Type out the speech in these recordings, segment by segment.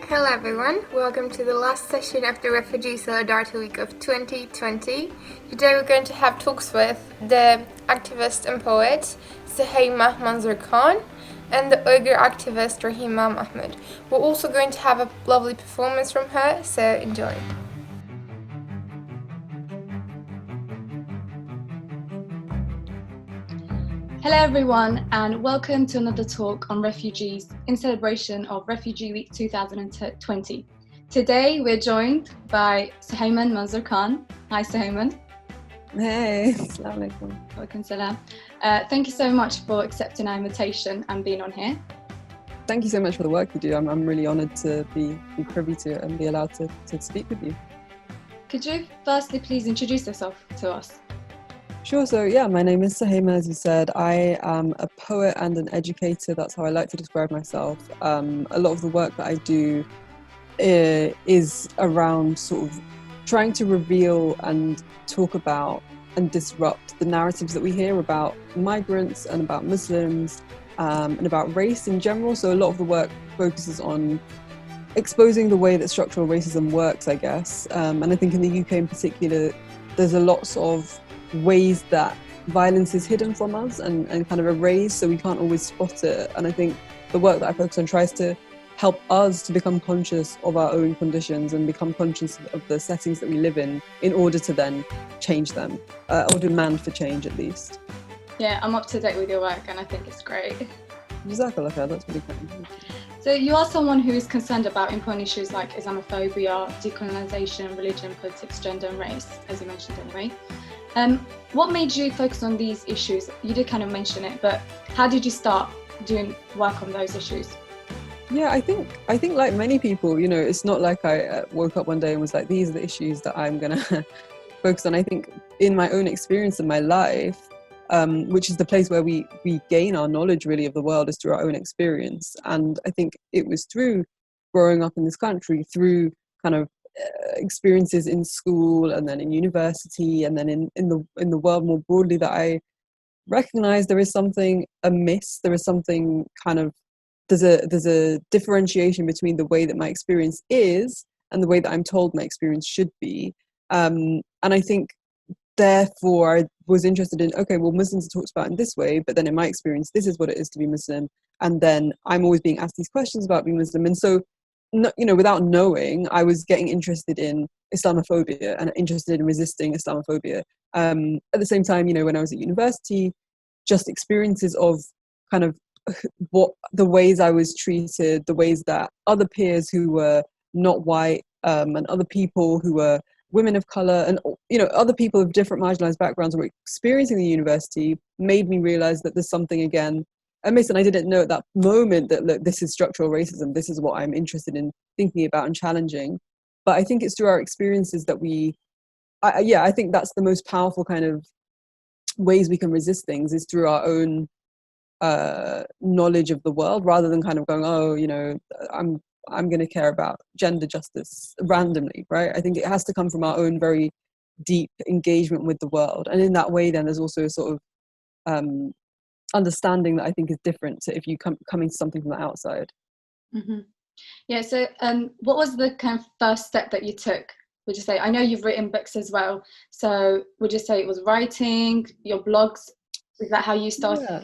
Hello everyone, welcome to the last session of the Refugee Solidarity Week of 2020. Today we're going to have talks with the activist and poet Suhaiymah and the Uyghur activist Rahima Mahmut. We're also going to have a lovely performance from her, so enjoy. Hello everyone, and welcome to another talk on refugees in celebration of Refugee Week 2020. Today we're joined by Suhaiymah Manzoor Khan. Hi Suhaiymah. Hey, assalamu alaikum. Walaikum salam. Thank you so much for accepting our invitation and being on here. Thank you so much for the work you do. I'm really honoured to be privy to it and be allowed to speak with you. Could you firstly please introduce yourself to us? Sure, so yeah, my name is Suhaiymah, as you said. I am a poet and an educator. That's how I like to describe myself. A lot of the work that I do is around sort of trying to reveal and talk about and disrupt the narratives that we hear about migrants and about Muslims and about race in general. So a lot of the work focuses on exposing the way that structural racism works, I guess. And I think in the UK in particular, there's a lots of ways that violence is hidden from us and kind of erased, so we can't always spot it. And I think the work that I focus on tries to help us to become conscious of our own conditions and become conscious of the settings that we live in order to then change them, or demand for change at least. Yeah, I'm up to date with your work and I think it's great. Jazakallah khair, that's really kind. So you are someone who is concerned about important issues like Islamophobia, decolonization, religion, politics, gender and race, as you mentioned anyway. What made you focus on these issues? You did kind of mention it, but how did you start doing work on those issues? Yeah, I think like many people, you know, it's not like I woke up one day and was like, these are the issues that I'm gonna focus on. I think in my own experience in my life, which is the place where we gain our knowledge really of the world, is through our own experience. And I think it was through growing up in this country, through kind of experiences in school and then in university and then in the world more broadly, that I recognize there is something amiss. There is something kind of, there's a differentiation between the way that my experience is and the way that I'm told my experience should be. And I think therefore I was interested in, okay, well, Muslims are talked about in this way, but then in my experience, this is what it is to be Muslim. And then I'm always being asked these questions about being Muslim. And so, you know, without knowing, I was getting interested in Islamophobia and interested in resisting Islamophobia. At the same time, you know, when I was at university, just experiences of kind of what the ways I was treated, the ways that other peers who were not white and other people who were women of colour and, you know, other people of different marginalised backgrounds were experiencing the university made me realise that there's something again amiss. And I didn't know at that moment that, look, this is structural racism, this is what I'm interested in thinking about and challenging. But I think it's through our experiences that I think that's the most powerful kind of ways we can resist things, is through our own knowledge of the world, rather than kind of going, oh, you know, I'm going to care about gender justice randomly, right? I think it has to come from our own very deep engagement with the world. And in that way, then there's also a sort of understanding that I think is different to if you coming to something from the outside. Mm-hmm. Yeah, so what was the kind of first step that you took, would you say? I know you've written books as well, so would you say it was writing, your blogs? Is that how you started? Yeah.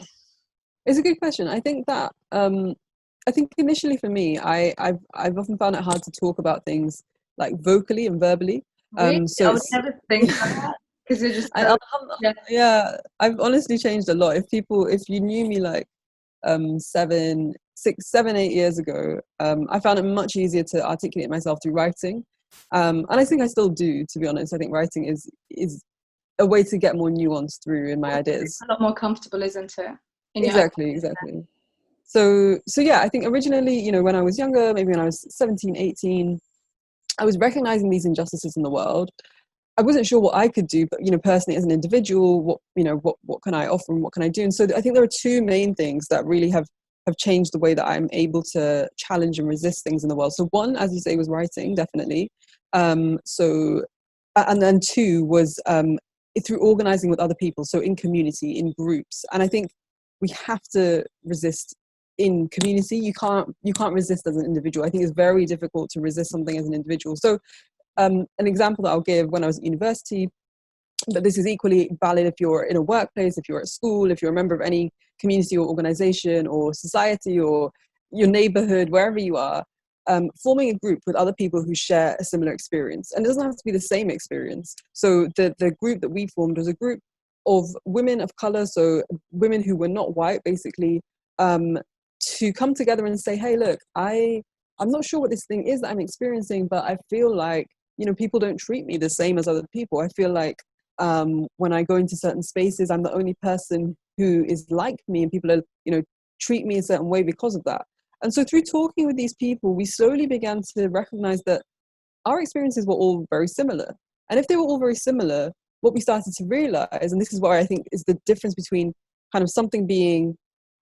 It's a good question. I think that I think initially for me, I've often found it hard to talk about things like vocally and verbally. Really? So I would never think of that, because you're just yeah, I've honestly changed a lot. If you knew me like 7, 8 years ago, I found it much easier to articulate myself through writing, and I think I still do, to be honest. I think writing is a way to get more nuance through in my ideas. It's a lot more comfortable, isn't it? Exactly. So yeah, I think originally, you know, when I was younger, maybe when I was 17, 18, I was recognizing these injustices in the world. I wasn't sure what I could do, but, you know, personally as an individual, what can I offer and what can I do? And so I think there are two main things that really have changed the way that I'm able to challenge and resist things in the world. So one, as you say, was writing, definitely. And then two was through organizing with other people. So in community, in groups. And I think we have to resist in community, you can't resist as an individual. I think it's very difficult to resist something as an individual. So an example that I'll give: when I was at university, but this is equally valid if you're in a workplace, if you're at school, if you're a member of any community or organization or society or your neighborhood, wherever you are, forming a group with other people who share a similar experience. And it doesn't have to be the same experience. So the group that we formed was a group of women of color, so women who were not white, basically, to come together and say, hey, look, I'm not sure what this thing is that I'm experiencing, but I feel like, you know, people don't treat me the same as other people. I feel like when I go into certain spaces, I'm the only person who is like me, and people are, you know, treat me a certain way because of that. And so through talking with these people, we slowly began to recognize that our experiences were all very similar. And if they were all very similar, what we started to realize, and this is what I think is the difference between kind of something being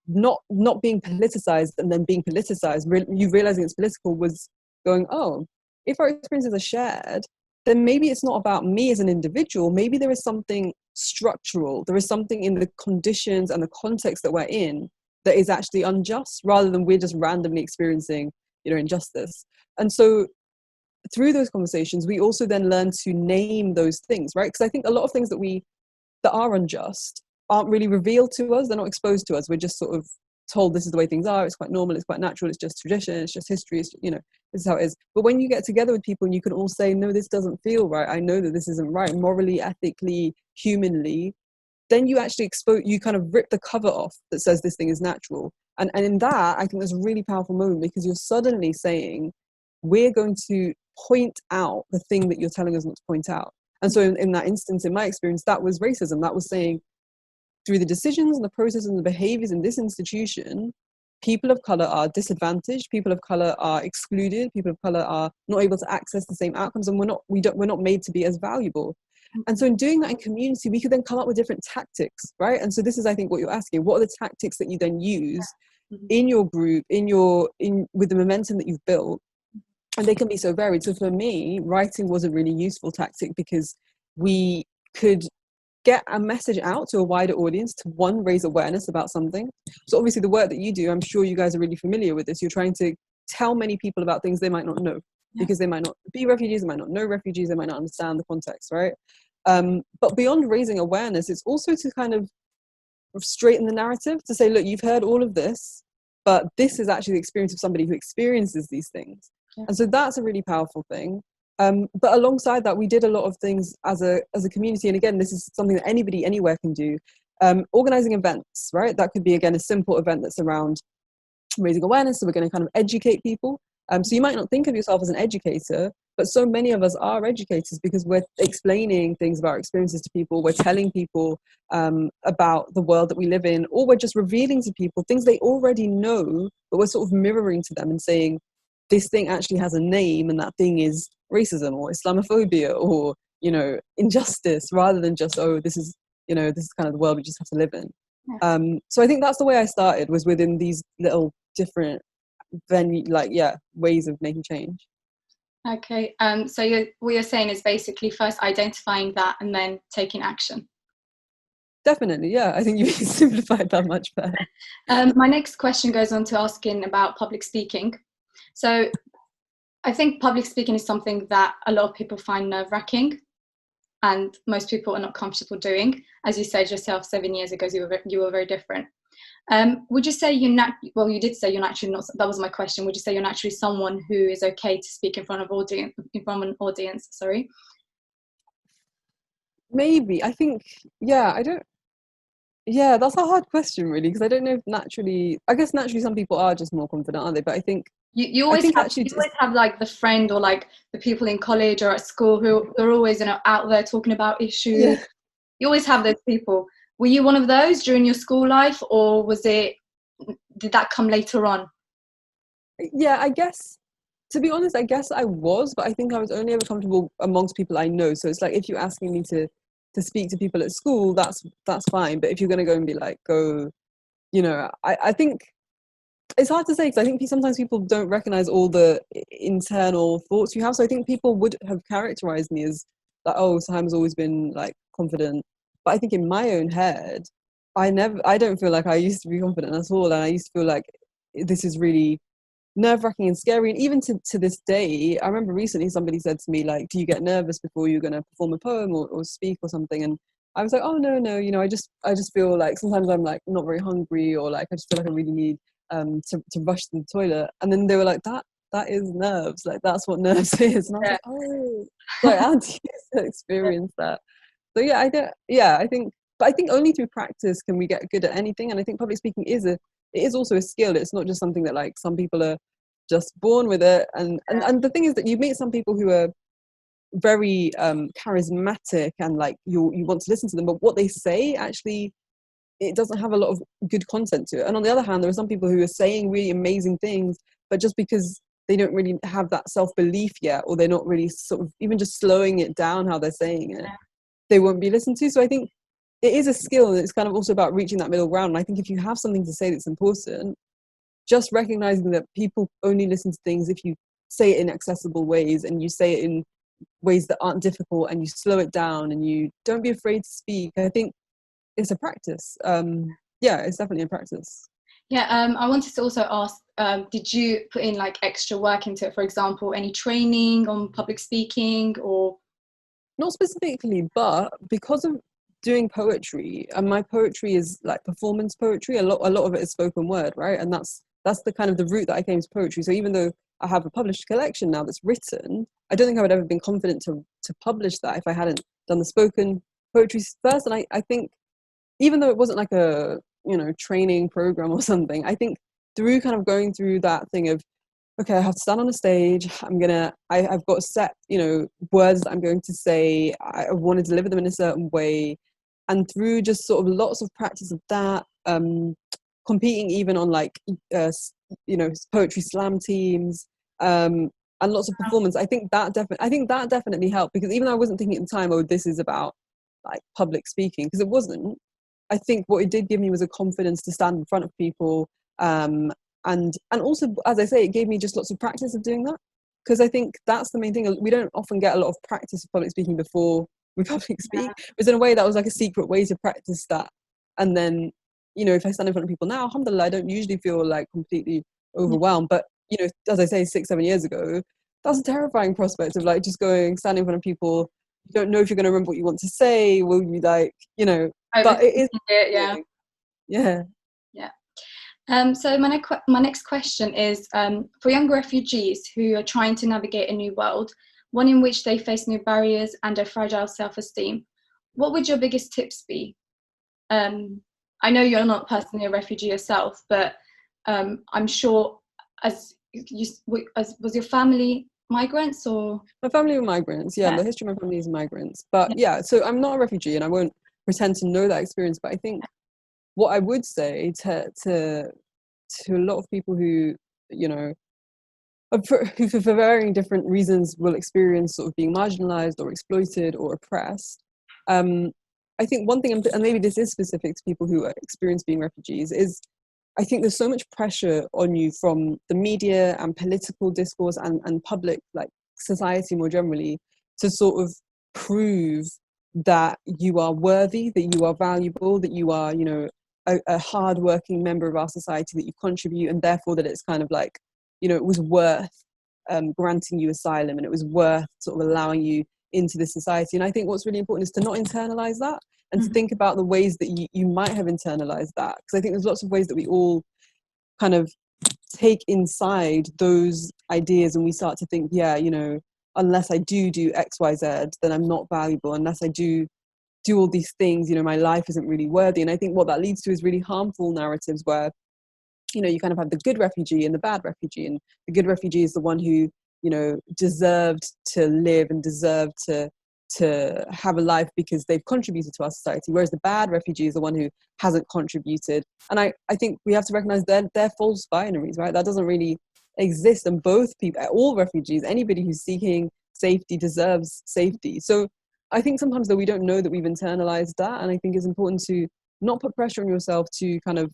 not being politicized and then being politicized, you realizing it's political, was going, oh, if our experiences are shared, then maybe it's not about me as an individual. Maybe there is something structural. There is something in the conditions and the context that we're in that is actually unjust, rather than we're just randomly experiencing, you know, injustice. And so through those conversations, we also then learn to name those things, right? Because I think a lot of things that are unjust aren't really revealed to us. They're not exposed to us. We're just sort of told this is the way things are. It's quite normal. It's quite natural. It's just tradition. It's just history. It's, you know, this is how it is. But when you get together with people and you can all say, no, this doesn't feel right. I know that this isn't right, morally, ethically, humanly, then you actually you kind of rip the cover off that says this thing is natural. And in that, I think there's a really powerful moment, because you're suddenly saying, we're going to point out the thing that you're telling us not to point out. And so in that instance, in my experience, that was racism. That was saying, through the decisions and the processes and the behaviors in this institution, people of color are disadvantaged, people of color are excluded, people of color are not able to access the same outcomes, and we're not made to be as valuable. And so in doing that in community, we could then come up with different tactics, right? And so this is, I think, what you're asking: what are the tactics that you then use in your group, with the momentum that you've built? And they can be so varied. So for me, writing was a really useful tactic, because we could get a message out to a wider audience to, one, raise awareness about something. So obviously the work that you do, I'm sure you guys are really familiar with this. You're trying to tell many people about things they might not know, because they might not be refugees, they might not know refugees, they might not understand the context, right? But beyond raising awareness, it's also to kind of straighten the narrative, to say, look, you've heard all of this, but this is actually the experience of somebody who experiences these things. Yeah. And so that's a really powerful thing. But alongside that, we did a lot of things as a community. And again, this is something that anybody anywhere can do. Organizing events, right? That could be, again, a simple event that's around raising awareness. So we're going to kind of educate people. So you might not think of yourself as an educator, but so many of us are educators, because we're explaining things about our experiences to people. We're telling people about the world that we live in, or we're just revealing to people things they already know, but we're sort of mirroring to them and saying, this thing actually has a name, and that thing is racism or Islamophobia or, you know, injustice, rather than just, oh, this is, you know, this is kind of the world we just have to live in. Yeah. So I think that's the way I started, was within these little different ways of making change. Okay, so what you're saying is basically first identifying that and then taking action. Definitely, yeah. I think you simplified that much better. My next question goes on to asking about public speaking. So I think public speaking is something that a lot of people find nerve-wracking, and most people are not comfortable doing. As you said yourself, 7 years ago, you were very different. Would you say you did say you're naturally not, that was my question. Would you say you're naturally someone who is okay to speak in front of an audience, sorry? Maybe, I think, yeah, that's a hard question, really, because I don't know if naturally some people are just more confident, aren't they? But I think you always have like the friend, or like the people in college or at school who are always, you know, out there talking about issues. Yeah. You always have those people. Were you one of those during your school life, or did that come later on? Yeah, I guess, to be honest, I guess I was, but I think I was only ever comfortable amongst people I know. So it's like, if you're asking me to speak to people at school, that's fine. But if you're going to go and be like, you know, I think it's hard to say, because I think sometimes people don't recognize all the internal thoughts you have. So I think people would have characterized me as like, oh, Suhaiymah's always been like confident. But I think in my own head, I don't feel like I used to be confident at all. And I used to feel like this is really nerve-wracking and scary. And even to this day, I remember recently somebody said to me, like, do you get nervous before you're going to perform a poem or speak or something? And I was like, oh no, you know, I just feel like sometimes I'm like not very hungry, or like I just feel like I really need to rush to the toilet. And then they were like, that is nerves, like that's what nerves is. And I was like, oh, like how do you experience that? So yeah, I think, but I think only through practice can we get good at anything. And I think public speaking it is also a skill. It's not just something that like some people are just born with it. And the thing is that you meet some people who are very charismatic and like you want to listen to them, but what they say actually, it doesn't have a lot of good content to it. And on the other hand, there are some people who are saying really amazing things, but just because they don't really have that self-belief yet, or they're not really sort of even just slowing it down how they're saying it, they won't be listened to. So I think it is a skill, and it's kind of also about reaching that middle ground. And I think if you have something to say that's important, just recognizing that people only listen to things if you say it in accessible ways, and you say it in ways that aren't difficult, and you slow it down, and you don't be afraid to speak. I think it's a practice. Yeah, it's definitely a practice. Yeah, I wanted to also ask, did you put in like extra work into it? For example, any training on public speaking or? Not specifically, but because of doing poetry, and my poetry is like performance poetry, a lot of it is spoken word, right? And that's the kind of the route that I came to poetry. So even though I have a published collection now that's written, I don't think I would ever been confident to publish that if I hadn't done the spoken poetry first. And I think even though it wasn't like a, you know, training program or something, I think through kind of going through that thing of, okay, I have to stand on a stage, I've got set, you know, words that I'm going to say, I want to deliver them in a certain way. And through just sort of lots of practice of that, competing even on like, you know, poetry slam teams, and lots of performance, I think that definitely helped, because even though I wasn't thinking at the time, oh, this is about like public speaking, because it wasn't. I think what it did give me was a confidence to stand in front of people, and also, as I say, it gave me just lots of practice of doing that, because I think that's the main thing. We don't often get a lot of practice of public speaking before we public speak, but in a way that was like a secret way to practice that. And then, you know, if I stand in front of people now, alhamdulillah, I don't usually feel like completely overwhelmed. But, you know, as I say, 6-7 years ago, that's a terrifying prospect of like just standing in front of people. You don't know if you're going to remember what you want to say. Will you, like, you know, but it is, yeah. So my next question is, for young refugees who are trying to navigate a new world, one in which they face new barriers and a fragile self-esteem, what would your biggest tips be? I know you're not personally a refugee yourself, but I'm sure was your family migrants or? My family were migrants, yeah. The history of my family is migrants. But yeah, so I'm not a refugee, and I won't pretend to know that experience, but I think what I would say to a lot of people who, you know, who for varying different reasons will experience sort of being marginalized or exploited or oppressed, I think one thing, and maybe this is specific to people who experience being refugees, is I think there's so much pressure on you from the media and political discourse and public, like society more generally, to sort of prove that you are worthy, that you are valuable, that you are, you know, a hardworking member of our society, that you contribute, and therefore that it's kind of like, you know, it was worth granting you asylum, and it was worth sort of allowing you into this society. And I think what's really important is to not internalize that, and to think about the ways that you might have internalized that, because I think there's lots of ways that we all kind of take inside those ideas, and we start to think, yeah, you know, unless I do X, Y, Z, then I'm not valuable. Unless I do all these things, you know, my life isn't really worthy. And I think what that leads to is really harmful narratives where, you know, you kind of have the good refugee and the bad refugee, and the good refugee is the one who, you know, deserved to live and deserved to have a life because they've contributed to our society, whereas the bad refugee is the one who hasn't contributed. And I think we have to recognize they're false binaries, right? That doesn't really exist, and both people, all refugees, anybody who's seeking safety deserves safety. So I think sometimes though we don't know that we've internalized that, and I think it's important to not put pressure on yourself to kind of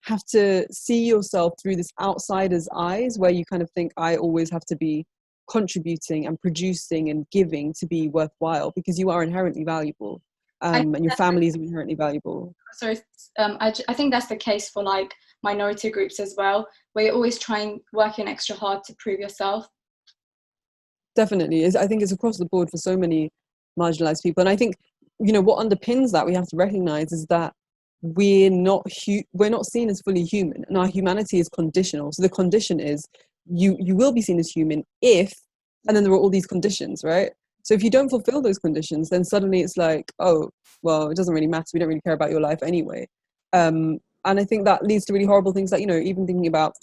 have to see yourself through this outsider's eyes, where you kind of think, I always have to be contributing and producing and giving to be worthwhile, because you are inherently valuable, and your family is inherently valuable. So I think that's the case for like minority groups as well, where you're always working extra hard to prove yourself? Definitely. I think it's across the board for so many marginalized people. And I think, what underpins that we have to recognize is that we're not seen as fully human, and our humanity is conditional. So the condition is you will be seen as human if, and then there are all these conditions, right? So if you don't fulfill those conditions, then suddenly it's like, oh, well, it doesn't really matter. We don't really care about your life anyway. And I think that leads to really horrible things like, even thinking about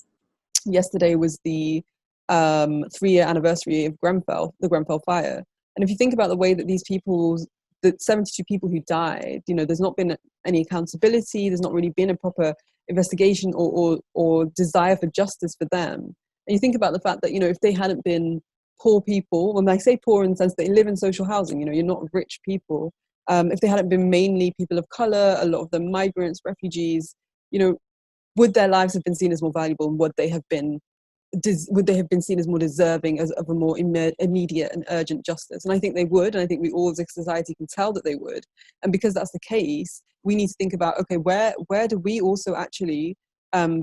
yesterday was the 3-year anniversary of the Grenfell fire. And if you think about the way that the 72 people who died, there's not been any accountability, there's not really been a proper investigation or desire for justice for them. And you think about the fact that, if they hadn't been poor people, when I say poor in the sense that they live in social housing, you're not rich people, if they hadn't been mainly people of color, a lot of them migrants, refugees, would their lives have been seen as more valuable, and would they have been seen as more deserving of a more immediate and urgent justice? And I think they would, and I think we all as a society can tell that they would. And because that's the case, we need to think about, okay, where do we also actually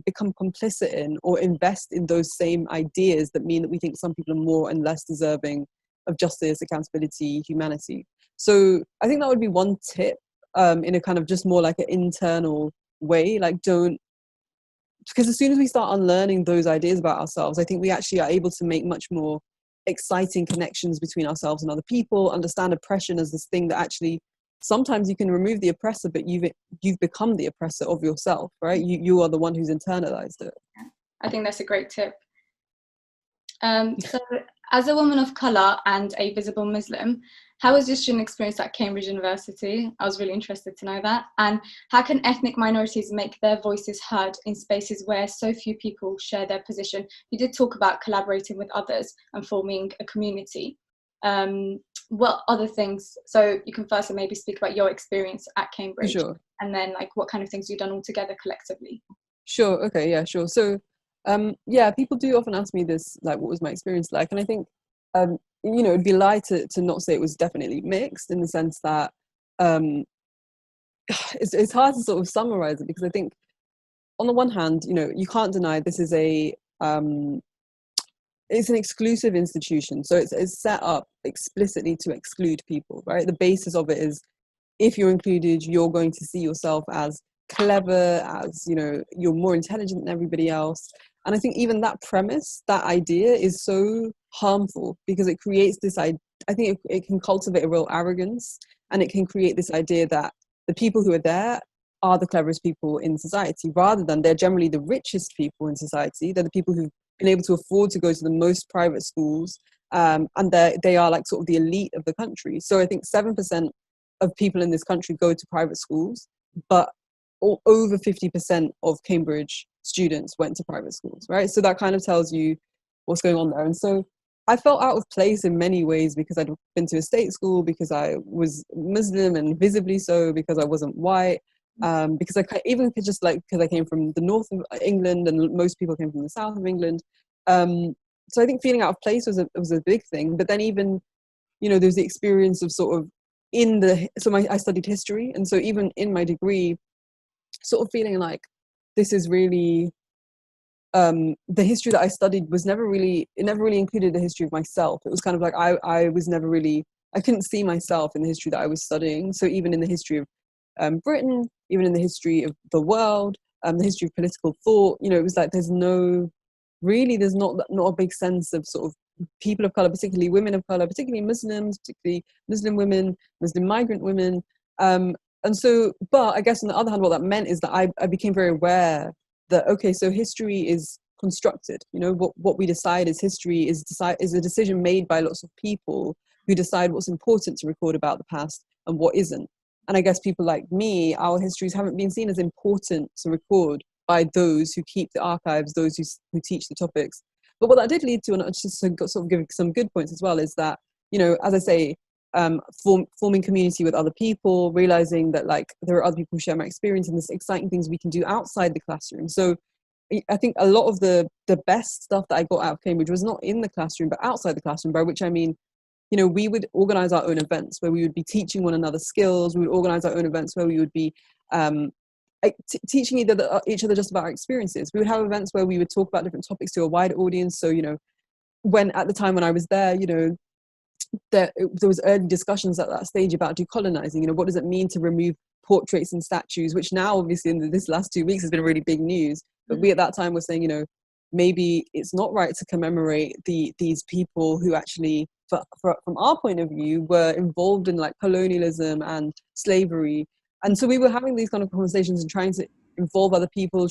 become complicit in or invest in those same ideas that mean that we think some people are more and less deserving of justice, accountability, humanity? So I think that would be one tip, in a kind of just more like an internal way, because as soon as we start unlearning those ideas about ourselves, I think we actually are able to make much more exciting connections between ourselves and other people, understand oppression as this thing that actually sometimes you can remove the oppressor, but you've become the oppressor of yourself, right? You are the one who's internalized it. I think that's a great tip. So as a woman of colour and a visible Muslim, how was your student experience at Cambridge University? I was really interested to know that. And how can ethnic minorities make their voices heard in spaces where so few people share their position? You did talk about collaborating with others and forming a community. What other things? So you can first maybe speak about your experience at Cambridge, Sure. And then what kind of things you've done all together collectively. Sure. Okay. Yeah. Sure. So, people do often ask me this, like, what was my experience like? And I think, it'd be a lie to not say it was definitely mixed, in the sense that it's hard to sort of summarize it, because I think on the one hand, you can't deny this is it's an exclusive institution. So it's set up explicitly to exclude people, right? The basis of it is, if you're included, you're going to see yourself as clever, as, you're more intelligent than everybody else. And I think even that premise, that idea, is so harmful, because it creates this I think it can cultivate a real arrogance, and it can create this idea that the people who are there are the cleverest people in society, rather than they're generally the richest people in society. They're the people who've been able to afford to go to the most private schools, and they are like sort of the elite of the country. So I think 7% of people in this country go to private schools, but over 50% of Cambridge students went to private schools, right? So that kind of tells you what's going on there. And so I felt out of place in many ways, because I'd been to a state school, because I was Muslim, and visibly so because I wasn't white, because because I came from the north of England, and most people came from the south of England. So I think feeling out of place was a big thing. But then even, there's the experience of sort of I studied history, and so even in my degree, sort of feeling like this is really the history that I studied never really included the history of myself. It was kind of like I couldn't see myself in the history that I was studying. So even in the history of Britain, even in the history of the world, the history of political thought, it was like there's not a big sense of sort of people of color, particularly women of color, particularly Muslims, particularly Muslim women, Muslim migrant women. And so, but I guess on the other hand, what that meant is that I became very aware that, okay, so history is constructed. What we decide as history is a decision made by lots of people who decide what's important to record about the past and what isn't. And I guess people like me, our histories haven't been seen as important to record by those who keep the archives, those who teach the topics. But what that did lead to, and just to sort of give some good points as well, is that, as I say, forming community with other people, realizing that there are other people who share my experience, and there's exciting things we can do outside the classroom. So I think a lot of the best stuff that I got out of Cambridge was not in the classroom, but outside the classroom, by which I mean, we would organize our own events where we would be teaching one another skills. We would organize our own events where we would be teaching each other just about our experiences. We would have events where we would talk about different topics to a wider audience. So, when at the time when I was there, there was early discussions at that stage about decolonizing. What does it mean to remove portraits and statues, which now obviously in this last 2 weeks has been really big news. But we at that time were saying, maybe it's not right to commemorate these people who actually, from our point of view, were involved in like colonialism and slavery. And so we were having these kind of conversations and trying to involve other people,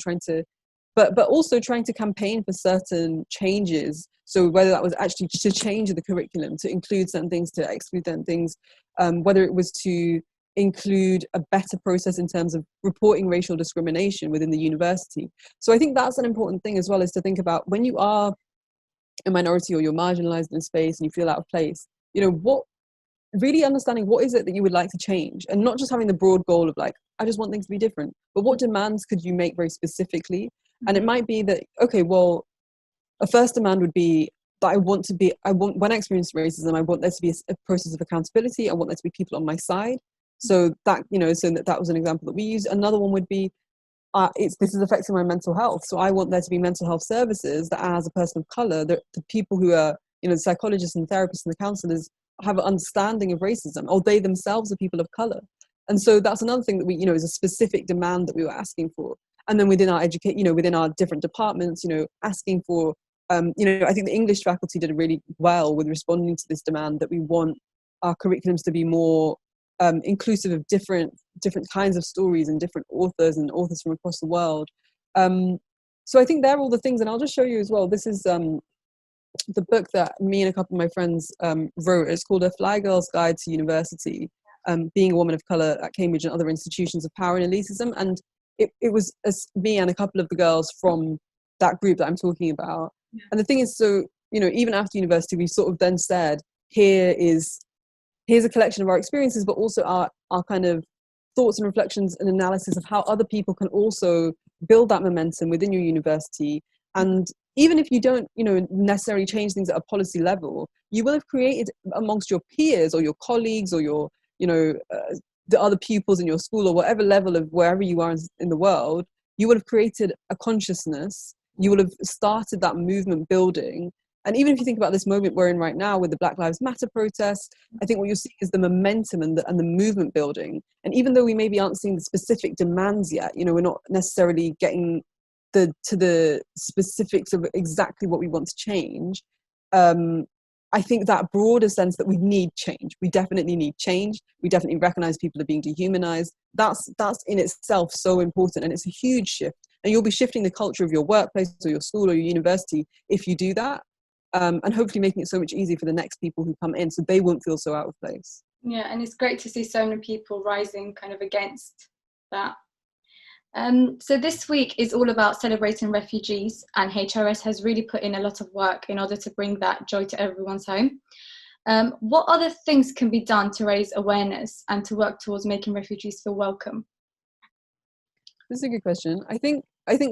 but also trying to campaign for certain changes. So whether that was actually to change the curriculum, to include certain things, to exclude certain things, whether it was to include a better process in terms of reporting racial discrimination within the university. So I think that's an important thing as well, is to think about when you are a minority or you're marginalized in a space and you feel out of place, what really understanding what is it that you would like to change, and not just having the broad goal of like, I just want things to be different, but what demands could you make very specifically? And it might be that, okay, well, a first demand would be that when I experience racism, I want there to be a process of accountability. I want there to be people on my side. So that, that was an example that we used. Another one would be, this is affecting my mental health. So I want there to be mental health services that, as a person of color, the people who are, the psychologists and therapists and the counselors have an understanding of racism, or they themselves are people of color. And so that's another thing that we, is a specific demand that we were asking for. And then within our within our different departments, asking for, I think the English faculty did really well with responding to this demand that we want our curriculums to be more inclusive of different kinds of stories and different authors and authors from across the world. So I think they're all the things, and I'll just show you as well. This is the book that me and a couple of my friends wrote. It's called A Fly Girl's Guide to University, being a woman of colour at Cambridge and other institutions of power and elitism. And it was me and a couple of the girls from that group that I'm talking about. And the thing is, so, even after university, we sort of then said, here's a collection of our experiences, but also our kind of thoughts and reflections and analysis of how other people can also build that momentum within your university. And even if you don't, necessarily change things at a policy level, you will have created amongst your peers or your colleagues or your, the other pupils in your school or whatever level of wherever you are in the world, you would have created a consciousness. You will have started that movement building. And even if you think about this moment we're in right now with the Black Lives Matter protests, I think what you're seeing is the momentum and the movement building. And even though we maybe aren't seeing the specific demands yet, we're not necessarily getting to the specifics of exactly what we want to change. I think that broader sense that we need change. We definitely need change. We definitely recognize people are being dehumanized. That's in itself so important, and it's a huge shift. And you'll be shifting the culture of your workplace or your school or your university if you do that. And hopefully making it so much easier for the next people who come in, so they won't feel so out of place. Yeah, and it's great to see so many people rising kind of against that. So this week is all about celebrating refugees, and HRS has really put in a lot of work in order to bring that joy to everyone's home. What other things can be done to raise awareness and to work towards making refugees feel welcome? This is a good question. I think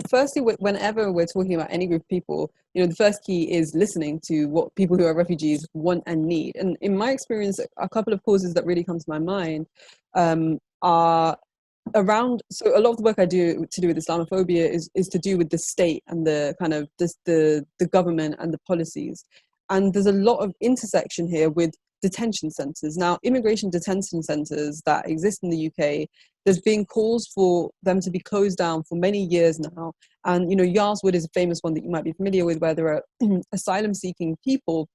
firstly, whenever we're talking about any group of people, the first key is listening to what people who are refugees want and need. And in my experience, a couple of causes that really come to my mind are around. So a lot of the work I do to do with Islamophobia is to do with the state and the kind of the government and the policies. And there's a lot of intersection here with detention centres. Now, immigration detention centres that exist in the UK, there's been calls for them to be closed down for many years now. And, Yarswood is a famous one that you might be familiar with, where there are asylum-seeking people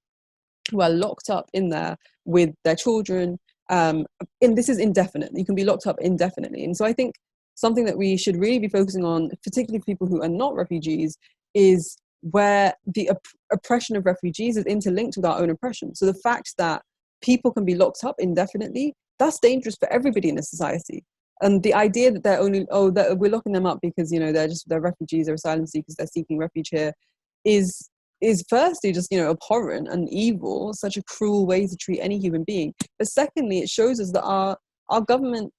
who are locked up in there with their children. And this is indefinite. You can be locked up indefinitely. And so I think something that we should really be focusing on, particularly people who are not refugees, is where the oppression of refugees is interlinked with our own oppression. So the fact that people can be locked up indefinitely, that's dangerous for everybody in a society. And the idea that they're only, that we're locking them up because, they're refugees or asylum seekers, they're seeking refuge here, is firstly just, abhorrent and evil, such a cruel way to treat any human being. But secondly, it shows us that our government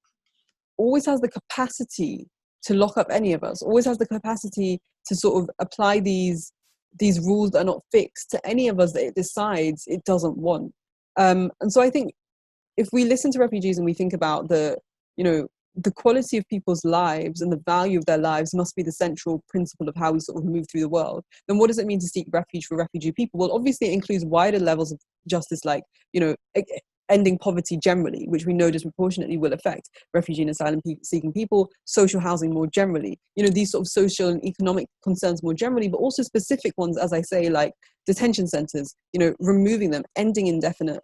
always has the capacity to lock up any of us, always has the capacity to sort of apply these rules that are not fixed to any of us that it decides it doesn't want. And so I think if we listen to refugees and we think about the the quality of people's lives and the value of their lives must be the central principle of how we sort of move through the world, then what does it mean to seek refuge for refugee people? Well, obviously it includes wider levels of justice, like, you know, ending poverty generally, which we know disproportionately will affect refugee and asylum seeking people, social housing more generally, you know, these sort of social and economic concerns more generally, but also specific ones, as I say, like detention centers, you know, removing them, ending indefinite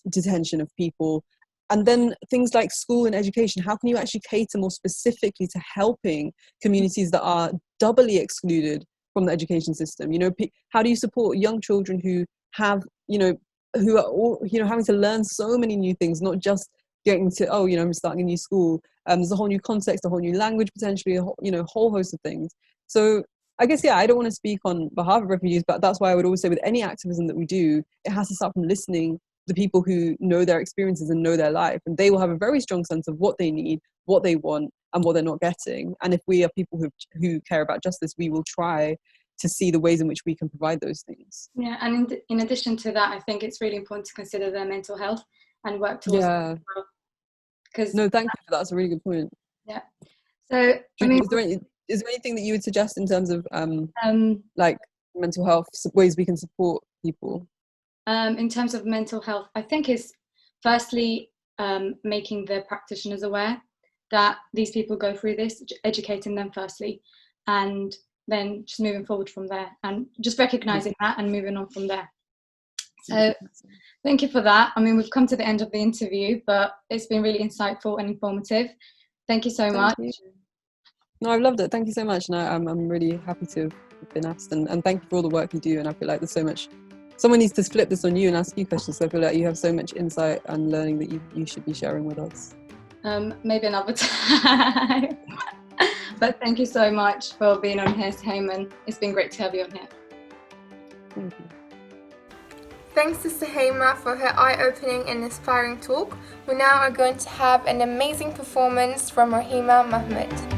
detention of people. And then things like school and education. How can you actually cater more specifically to helping communities that are doubly excluded from the education system? You know, how do you support young children who have, you know, who are all, you know, having to learn so many new things, not just getting to, oh, you know, I'm starting a new school. There's a whole new context, a whole new language, potentially, you know, whole host of things. So I guess, yeah, I don't want to speak on behalf of refugees, but that's why I would always say with any activism that we do, it has to start from listening to people who know their experiences and know their life, and they will have a very strong sense of what they need, what they want, and what they're not getting. And if we are people who care about justice, we will try to see the ways in which we can provide those things. Yeah, and in addition to that, I think it's really important to consider their mental health and work towards Yeah. Because no, thank you for that. That's a really good point. Yeah. So I mean, is there anything that you would suggest in terms of like mental health ways we can support people? In terms of mental health, I think is firstly making the practitioners aware that these people go through this, educating them firstly, and then just moving forward from there, and just recognizing that and moving on from there. So thank you for that. I mean, we've come to the end of the interview, but it's been really insightful and informative. Thank you so much. No, I've loved it. Thank you so much. And I'm really happy to have been asked. And thank you for all the work you do. And I feel like there's so much, someone needs to flip this on you and ask you questions. So I feel like you have so much insight and learning that you should be sharing with us. Maybe another time. But thank you so much for being on here, Suhaiymah. It's been great to have you on here. Thank you. Thanks to Suhaiymah for her eye-opening and inspiring talk. We now are going to have an amazing performance from Rahima Mahmut.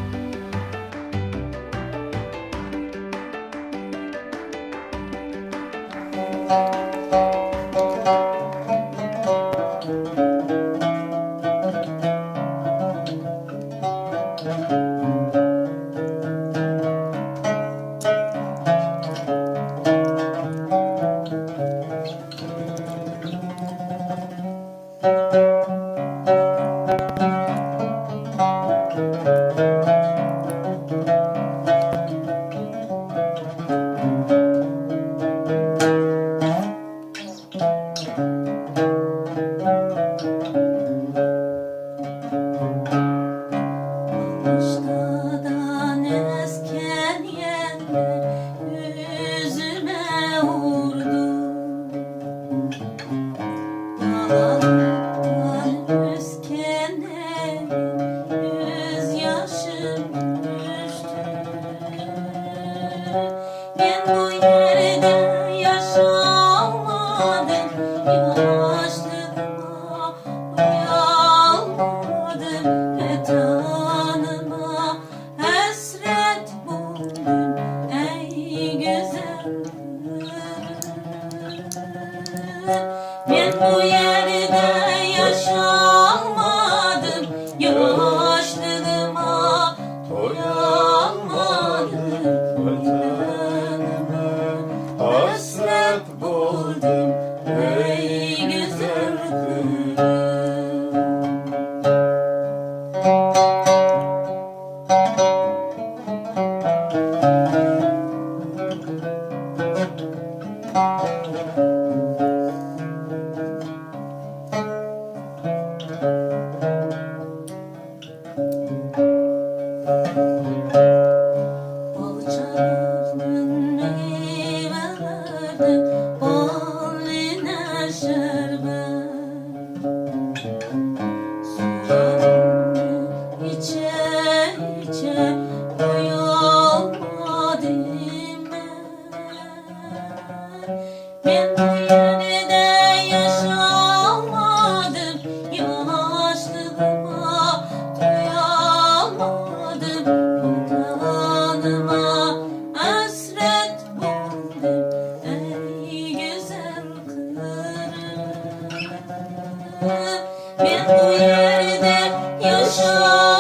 Ben bu yerde yaşa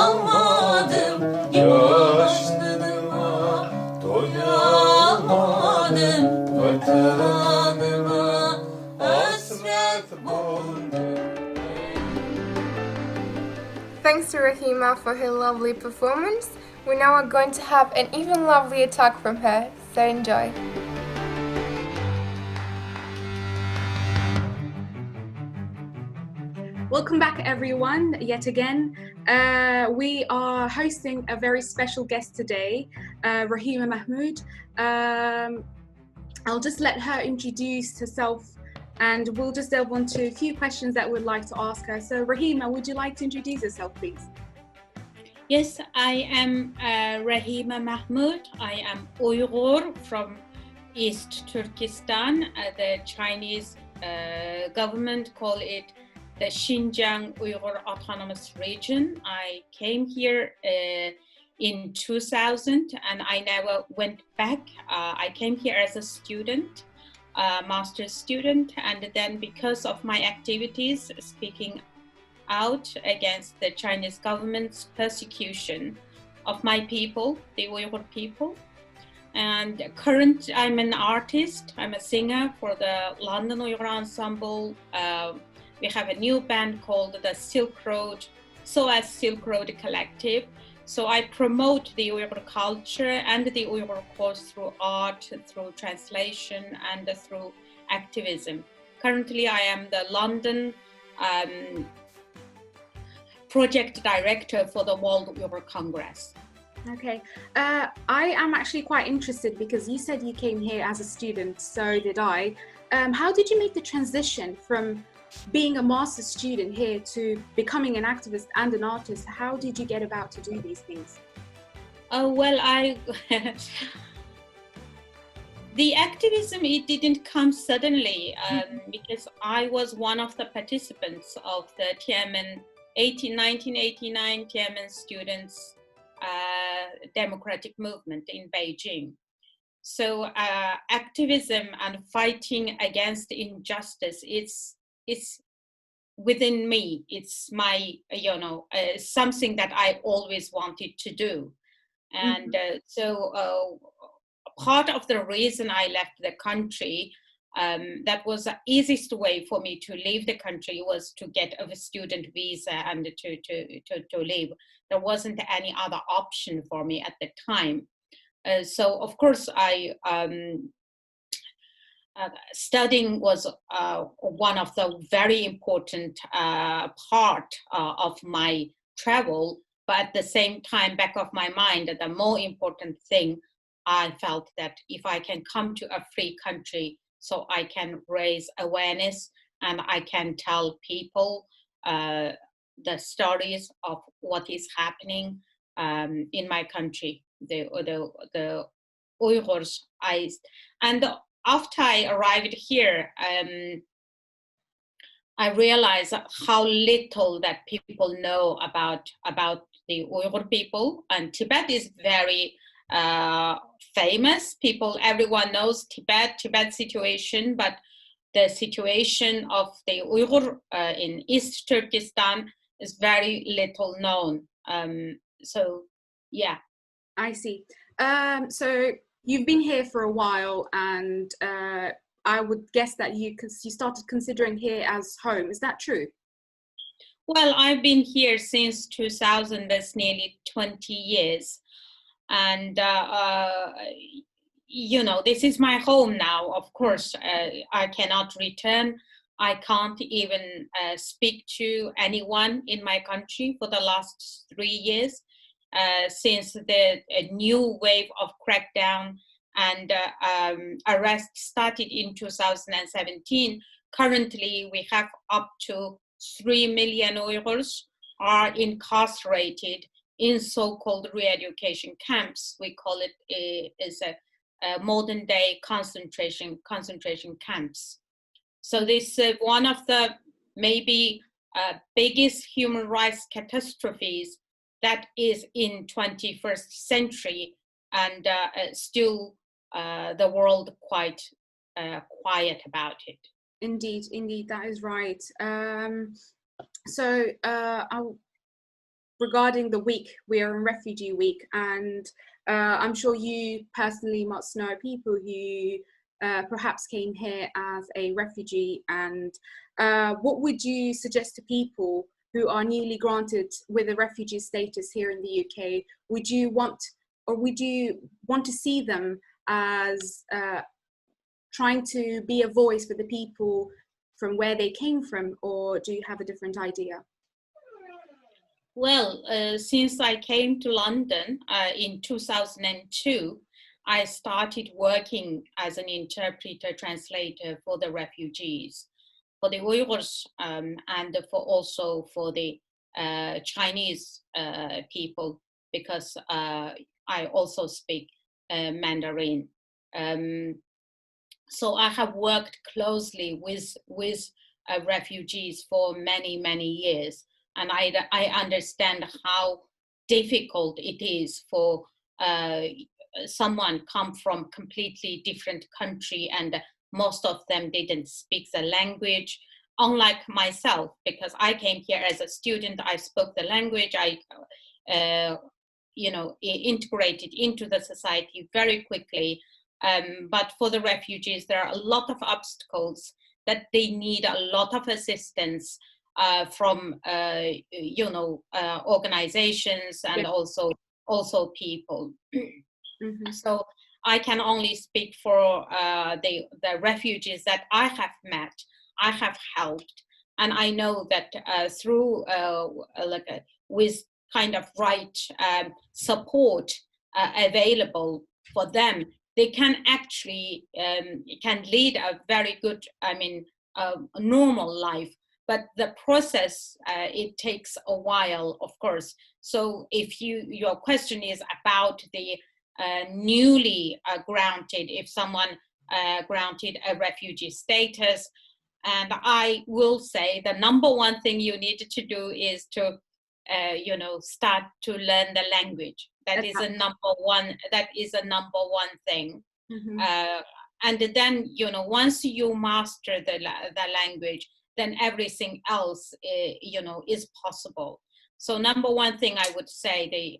Uyanmadım vatanıma hasret oldum. Thanks to Rahima for her lovely performance. We now are going to have an even lovelier talk from her, so enjoy. Welcome back, everyone, yet again. We are hosting a very special guest today, Rahima Mahmut. I'll just let her introduce herself and we'll just delve into a few questions that we'd like to ask her. So Rahima, would you like to introduce yourself, please? Yes, I am Rahima Mahmut. I am Uyghur from East Turkestan. The Chinese government call it the Xinjiang Uyghur Autonomous Region. I came here in 2000 and I never went back. I came here as a student, master's student, and then because of my activities speaking out against the Chinese government's persecution of my people, the Uyghur people. And I'm an artist, I'm a singer for the London Uyghur Ensemble. We have a new band called the Silk Road Collective. So I promote the Uyghur culture and the Uyghur cause through art, through translation, and through activism. Currently, I am the London project director for the World Uyghur Congress. Okay, I am actually quite interested because you said you came here as a student, so did I. How did you make the transition from being a master's student here to becoming an activist and an artist? How did you get about to do these things? The activism, it didn't come suddenly because I was one of the participants of the Tiananmen 1989 Tiananmen students democratic movement in Beijing. So activism and fighting against injustice, it's within me. It's my, something that I always wanted to do. And so part of the reason I left the country, that was the easiest way for me to leave the country was to get a student visa and to leave. There wasn't any other option for me at the time. So of course studying was one of the very important part of my travel, but at the same time, back of my mind, the more important thing, I felt that if I can come to a free country, so I can raise awareness and I can tell people the stories of what is happening in my country, the Uyghurs. And after I arrived here, I realized how little that people know about the Uyghur people. And Tibet is very famous. Everyone knows Tibet situation, but the situation of the Uyghur in East Turkestan is very little known. So, yeah. I see. So you've been here for a while, and I would guess that you started considering here as home. Is that true? Well, I've been here since 2000. That's nearly 20 years. And, this is my home now. Of course, I cannot return. I can't even speak to anyone in my country for the last 3 years since the new wave of crackdown and arrest started in 2017. Currently, we have up to 3 million Uyghurs are incarcerated in so-called re-education camps. We call it a modern day concentration camps. So this is one of the maybe biggest human rights catastrophes that is in 21st century, and still the world quite quiet about it. Indeed, that is right. Regarding the week, we are in Refugee Week, and I'm sure you personally must know people who perhaps came here as a refugee, and what would you suggest to people who are newly granted with a refugee status here in the UK? Would you want to see them as trying to be a voice for the people from where they came from, or do you have a different idea? Well, since I came to London in 2002, I started working as an interpreter translator for the refugees, for the Uyghurs, and also for the Chinese people, because I also speak Mandarin. So I have worked closely with refugees for many years, and I understand how difficult it is for someone come from completely different country, and most of them didn't speak the language, unlike myself, because I came here as a student. I spoke the language. I integrated into the society very quickly. But for the refugees, there are a lot of obstacles that they need a lot of assistance from organizations and also people. Mm-hmm. So I can only speak for the refugees that I have met, I have helped, and I know that through with kind of right support available for them, they can actually can lead a very good, normal life. But the process, it takes a while, of course. So if your question is about the newly granted, if someone granted a refugee status, and I will say the number one thing you need to do is to start to learn the language. That is a number one. That is a number one thing. Mm-hmm. And then once you master the language, then everything else is possible. So number one thing I would say,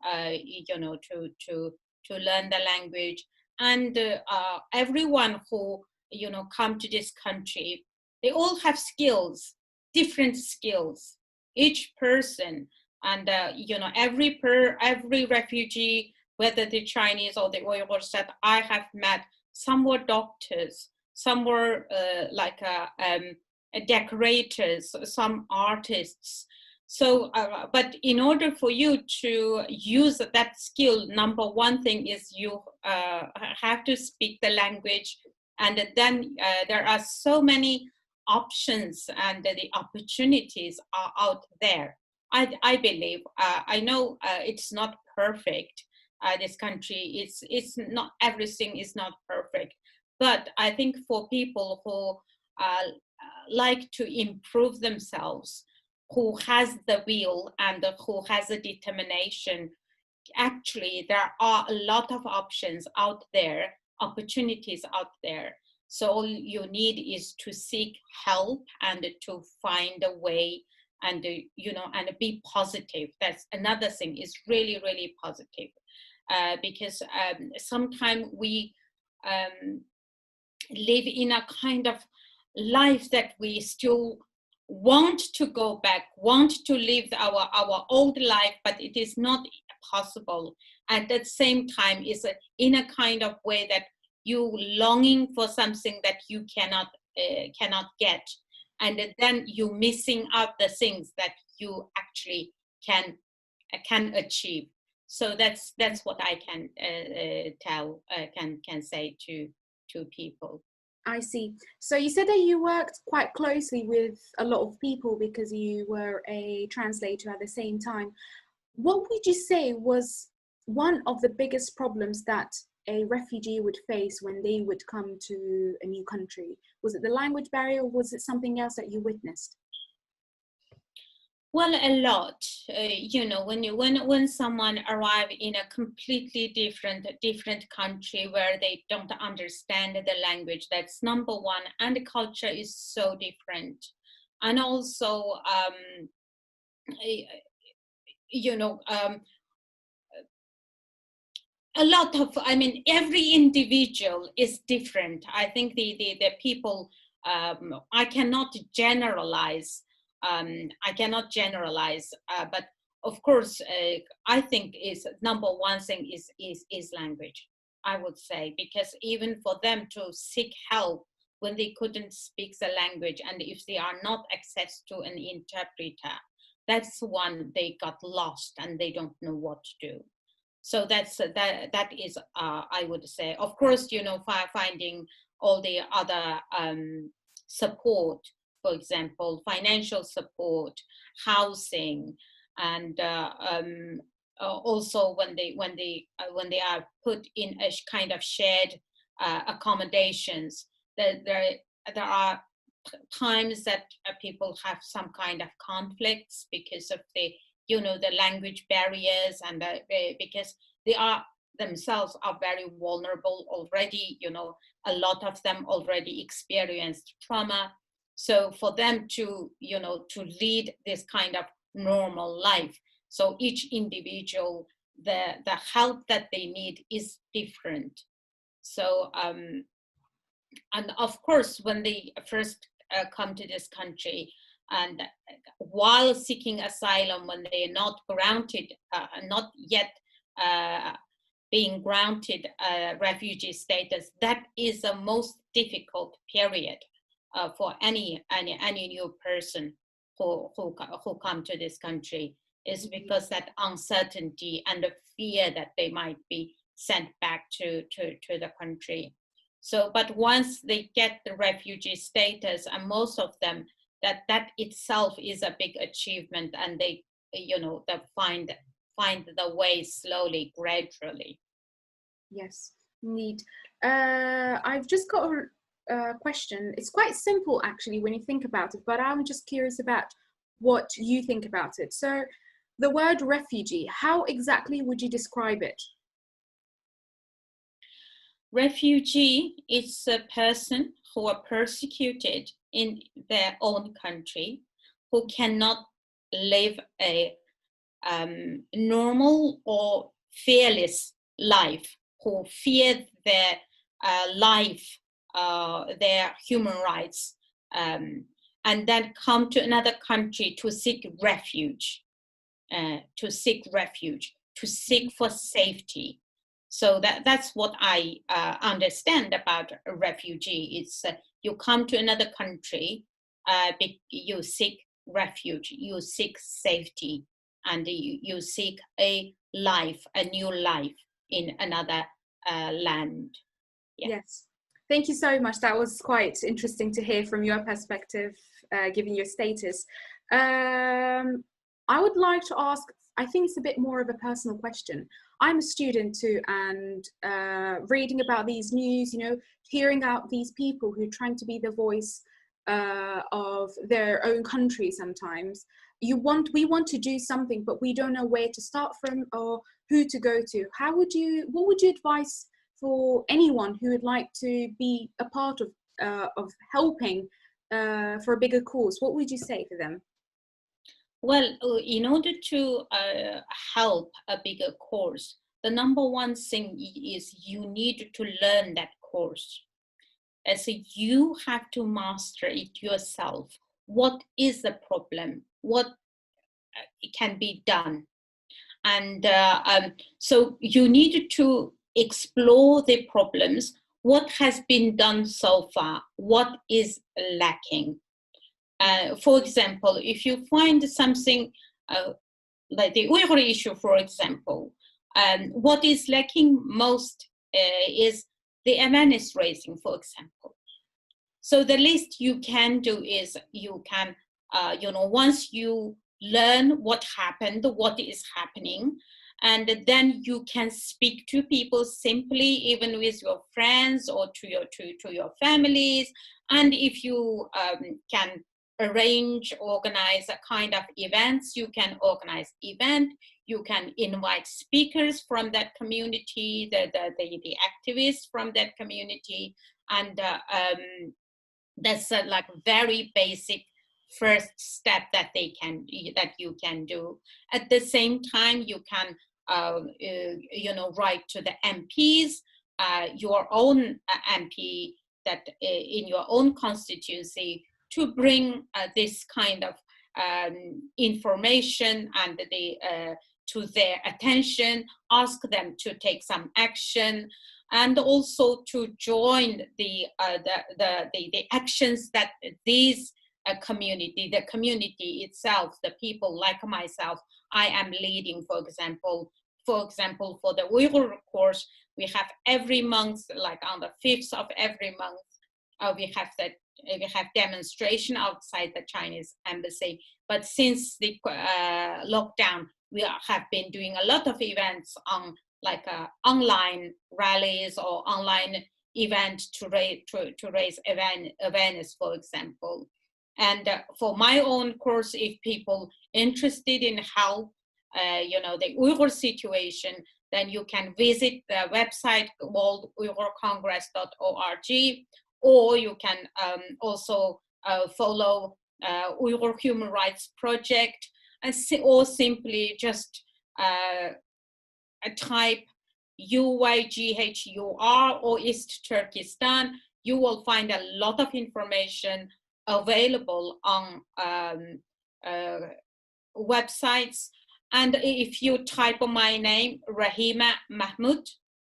to learn the language, and everyone who come to this country, they all have skills, different skills, each person. And every refugee, whether the Chinese or the Uyghurs that I have met, some were doctors, some were decorators, some artists. So, but in order for you to use that skill, number one thing is you have to speak the language, and then there are so many options, and the opportunities are out there. I believe, I know it's not perfect. This country, it's not, everything is not perfect. But I think for people who like to improve themselves, who has the will and who has the determination, actually there are a lot of options out there, opportunities out there. So all you need is to seek help and to find a way, and and be positive. That's another thing, is really positive, because sometimes we live in a kind of life that we still want to go back, want to live our old life, but it is not possible. At the same time, is in a kind of way that you longing for something that you cannot get, and then you missing out the things that you actually can achieve. So that's what I can can say to people. I see. So you said that you worked quite closely with a lot of people because you were a translator at the same time. What would you say was one of the biggest problems that a refugee would face when they would come to a new country? Was it the language barrier, or was it something else that you witnessed? Well, a lot. When someone arrives in a completely different country where they don't understand the language, that's number one, and the culture is so different, and also a lot of, I mean, every individual is different. I think the people, I cannot generalize. But of course, I think is number one thing is language, I would say, because even for them to seek help when they couldn't speak the language, and if they are not access to an interpreter, that's one they got lost and they don't know what to do. So that is I would say, of course, you know, finding all the other support, for example, financial support, housing, and also when they are put in a kind of shared accommodations, there are times that people have some kind of conflicts because of the, you know, the language barriers, and because they are themselves are very vulnerable already, you know, a lot of them already experienced trauma. So for them to, you know, to lead this kind of normal life, so each individual, the help that they need is different. So and of course, when they first come to this country, and while seeking asylum, when they are not granted, not yet being granted refugee status, that is the most difficult period for any new person who come to this country, is because that uncertainty and the fear that they might be sent back to the country. So, but once they get the refugee status, and most of them, that itself is a big achievement, and they, you know, they find the way slowly, gradually. Yes, indeed. I've just got a question. It's quite simple, actually, when you think about it, but I'm just curious about what you think about it. So, the word refugee, how exactly would you describe it? Refugee is a person who are persecuted in their own country, who cannot live a normal or fearless life, who fear their life, their human rights, and then come to another country to seek refuge, to seek for safety. So that's what I understand about a refugee. It's you come to another country, you seek refuge, you seek safety, and you seek a life, a new life in another land. Yeah. Yes. Thank you so much. That was quite interesting to hear from your perspective, given your status. I would like to ask, I think it's a bit more of a personal question. I'm a student too, and reading about these news, you know, hearing out these people who are trying to be the voice of their own country sometimes. We want to do something, but we don't know where to start from or who to go to. What would you advise for anyone who would like to be a part of helping for a bigger cause? What would you say to them? Well, in order to help a bigger course, the number one thing is you need to learn that course. So you have to master it yourself. What is the problem? What can be done? And so you need to explore the problems. What has been done so far? What is lacking? For example, if you find something like the Uyghur issue, for example, what is lacking most is the awareness raising, for example. So the least you can do is you can, once you learn what happened, what is happening, and then you can speak to people simply, even with your friends or to your families. And if you can organize a kind of events, you can organize event, you can invite speakers from that community, the activists from that community, and that's like very basic first step that you can do. At the same time, you can write to the MPs, your own MP that in your own constituency, to bring this kind of information and to their attention, ask them to take some action, and also to join the actions that these the community itself, the people like myself, I am leading. For example, for the Uyghur course, we have every month, like on the 5th of every month, we have demonstration outside the Chinese embassy. But since the lockdown, we have been doing a lot of events on like online rallies or online event to raise awareness, for example. And for my own course, if people interested in help, the Uyghur situation, then you can visit the website worlduyghurcongress.org, or you can also follow Uyghur Human Rights Project, or simply just type UYGHUR or East Turkestan. You will find a lot of information available on websites. And if you type my name, Rahima Mahmut,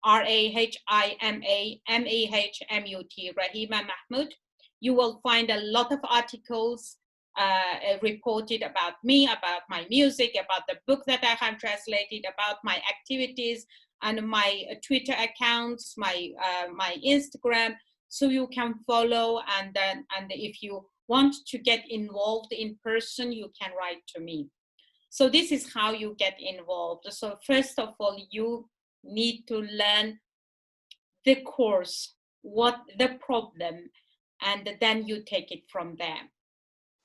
RAHIMA MAHMUT, Rahima Mahmut, you will find a lot of articles reported about me, about my music, about the book that I have translated, about my activities, and my Twitter accounts, my Instagram. So you can follow, and if you want to get involved in person, you can write to me. So this is how you get involved. So first of all, you need to learn the course, what the problem, and then you take it from there.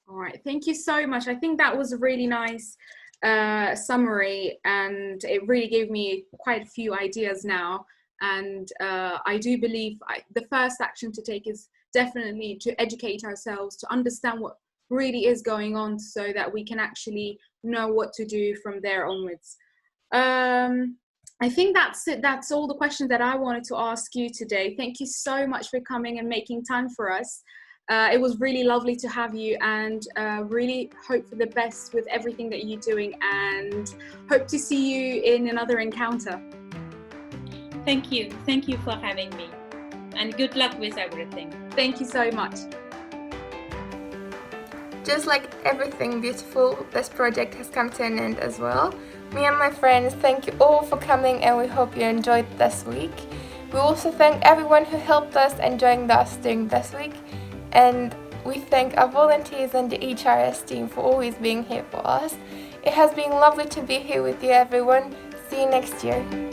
All right, thank you so much. I think that was a really nice summary, and it really gave me quite a few ideas now. And I do believe the first action to take is definitely to educate ourselves, to understand what really is going on, so that we can actually know what to do from there onwards. I think that's it. That's all the questions that I wanted to ask you today. Thank you so much for coming and making time for us. It was really lovely to have you, and really hope for the best with everything that you're doing, and hope to see you in another encounter. Thank you for having me, and good luck with everything. Thank you so much. Just like everything beautiful, this project has come to an end as well. Me and my friends thank you all for coming, and we hope you enjoyed this week. We also thank everyone who helped us and joined us during this week, and we thank our volunteers and the HRS team for always being here for us. It has been lovely to be here with you, everyone. See you next year.